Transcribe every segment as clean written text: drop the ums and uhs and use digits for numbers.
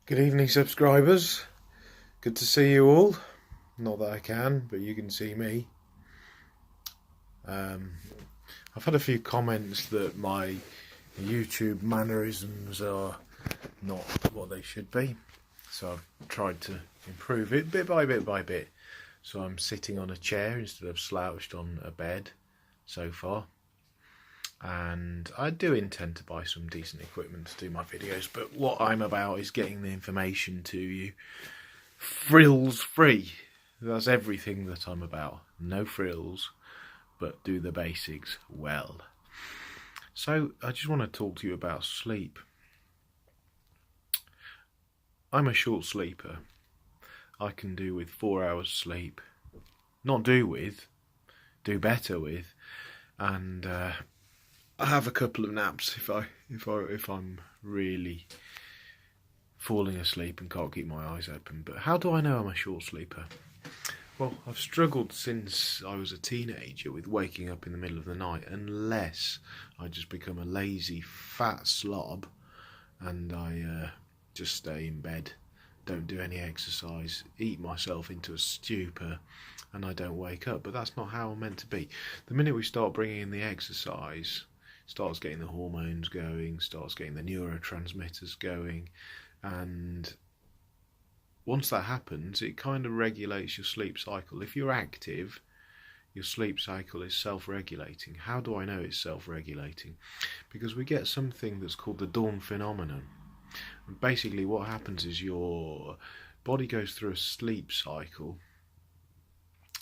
Good evening, subscribers. Good to see you all. Not that I can, but you can see me. I've had a few comments that my YouTube mannerisms are not what they should be, so I've tried to improve it bit by bit. So I'm sitting on a chair instead of slouched on a bed so far. And I do intend to buy some decent equipment to do my videos, but what I'm about is getting the information to you frills free. That's everything that I'm about. No frills, but do the basics well. So I just want to talk to you about sleep. I'm a short sleeper. I can do with 4 hours sleep. Not do better with, and I have a couple of naps if I'm really falling asleep and can't keep my eyes open. But how do I know I'm a short sleeper? Well, I've struggled since I was a teenager with waking up in the middle of the night, unless I just become a lazy fat slob and I just stay in bed, don't do any exercise, eat myself into a stupor, and I don't wake up. But that's not how I'm meant to be. The minute we start bringing in the exercise, starts getting the hormones going, starts getting the neurotransmitters going, and once that happens, it kind of regulates your sleep cycle. If you're active, your sleep cycle is self-regulating. How do I know it's self-regulating? Because we get something that's called the dawn phenomenon. And basically what happens is your body goes through a sleep cycle,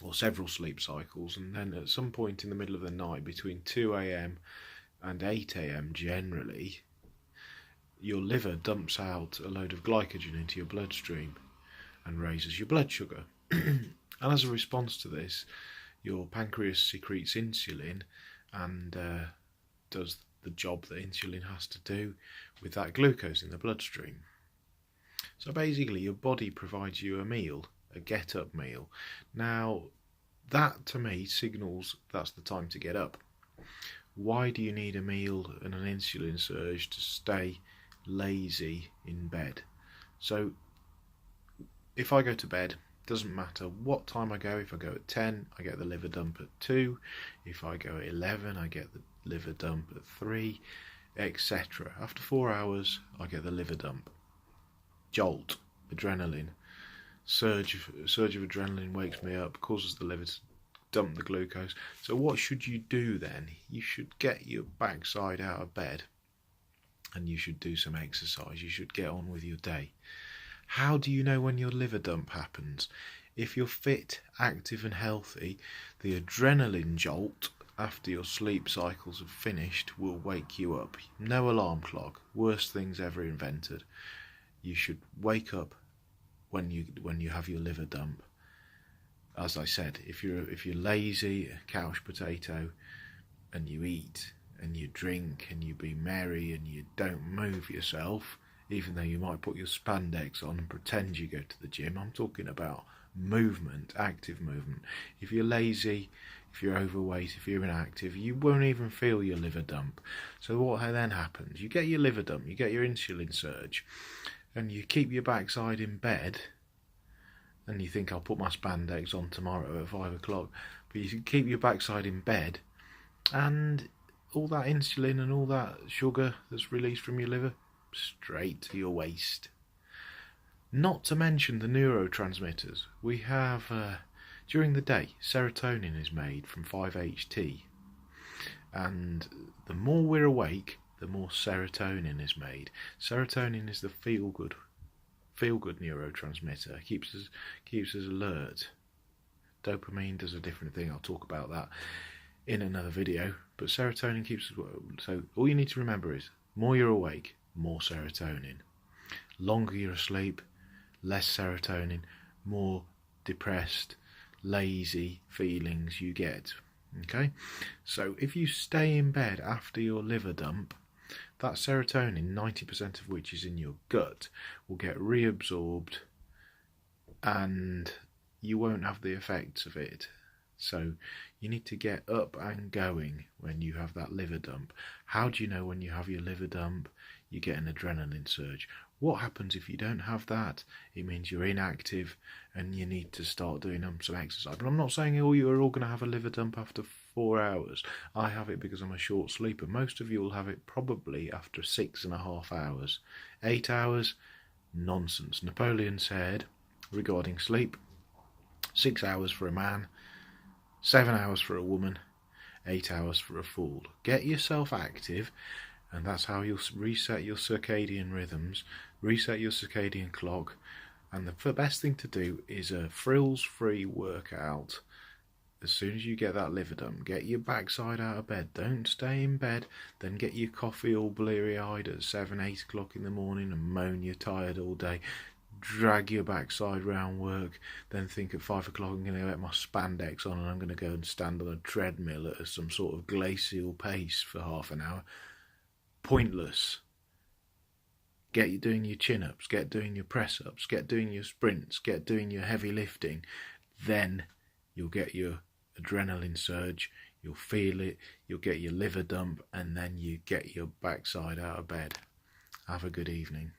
or several sleep cycles, and then at some point in the middle of the night, between 2 a.m. and 8 a.m. generally, your liver dumps out a load of glycogen into your bloodstream and raises your blood sugar. And as a response to this, your pancreas secretes insulin and does the job that insulin has to do with that glucose in the bloodstream. So basically your body provides you a meal, a get-up meal. Now that to me signals that's the time to get up. Why do you need a meal and an insulin surge to stay lazy in bed? So if I go to bed, doesn't matter what time I go. If I go at 10, I get the liver dump at 2. If I go at 11, I get the liver dump at 3, etc. After 4 hours, I get the liver dump. Jolt, adrenaline, surge of adrenaline wakes me up, causes the liver to dump the glucose. So what should you do then? You should get your backside out of bed and you should do some exercise. You should get on with your day. How do you know when your liver dump happens? If you're fit, active and healthy, the adrenaline jolt after your sleep cycles have finished will wake you up. No alarm clock, worst things ever invented. You should wake up when you have your liver dump. As I said, if you're lazy, a couch potato, and you eat and you drink and you be merry and you don't move yourself, even though you might put your spandex on and pretend you go to the gym. I'm talking about movement, active movement. If you're lazy, if you're overweight, if you're inactive, you won't even feel your liver dump. So what then happens? You get your liver dump, you get your insulin surge, and you keep your backside in bed, and you think, I'll put my spandex on tomorrow at 5 o'clock, but you keep your backside in bed, and all that insulin and all that sugar that's released from your liver, straight to your waist. Not to mention the neurotransmitters. We have, during the day, serotonin is made from 5-HT. And the more we're awake, the more serotonin is made. Serotonin is the feel-good neurotransmitter. Keeps us alert. Dopamine does a different thing. I'll talk about that in another video. But serotonin keeps us... So all you need to remember is, more you're awake, more serotonin. Longer you're asleep, less serotonin, more depressed, lazy feelings you get. Okay? So if you stay in bed after your liver dump, that serotonin, 90% of which is in your gut, will get reabsorbed and you won't have the effects of it So you need to get up and going when you have that liver dump. How do you know when you have your liver dump? You get an adrenaline surge. What happens if you don't have that? It means you're inactive and you need to start doing some exercise. But I'm not saying you're all going to have a liver dump after 4 hours. I have it because I'm a short sleeper. Most of you will have it probably after 6.5 hours. 8 hours? Nonsense. Napoleon said, regarding sleep, 6 hours for a man, 7 hours for a woman, 8 hours for a fool. Get yourself active, and that's how you'll reset your circadian rhythms, reset your circadian clock. And the best thing to do is a frills-free workout. As soon as you get that liver dump, get your backside out of bed. Don't stay in bed, then get your coffee all bleary-eyed at 7, 8 o'clock in the morning and moan you're tired all day. Drag your backside round work, then think at 5 o'clock I'm going to get my spandex on and I'm going to go and stand on a treadmill at some sort of glacial pace for half an hour. Pointless. Get you doing your chin-ups, get doing your press-ups, get doing your sprints, get doing your heavy lifting. Then you'll get your adrenaline surge, you'll feel it, you'll get your liver dump, and then you get your backside out of bed. Have a good evening.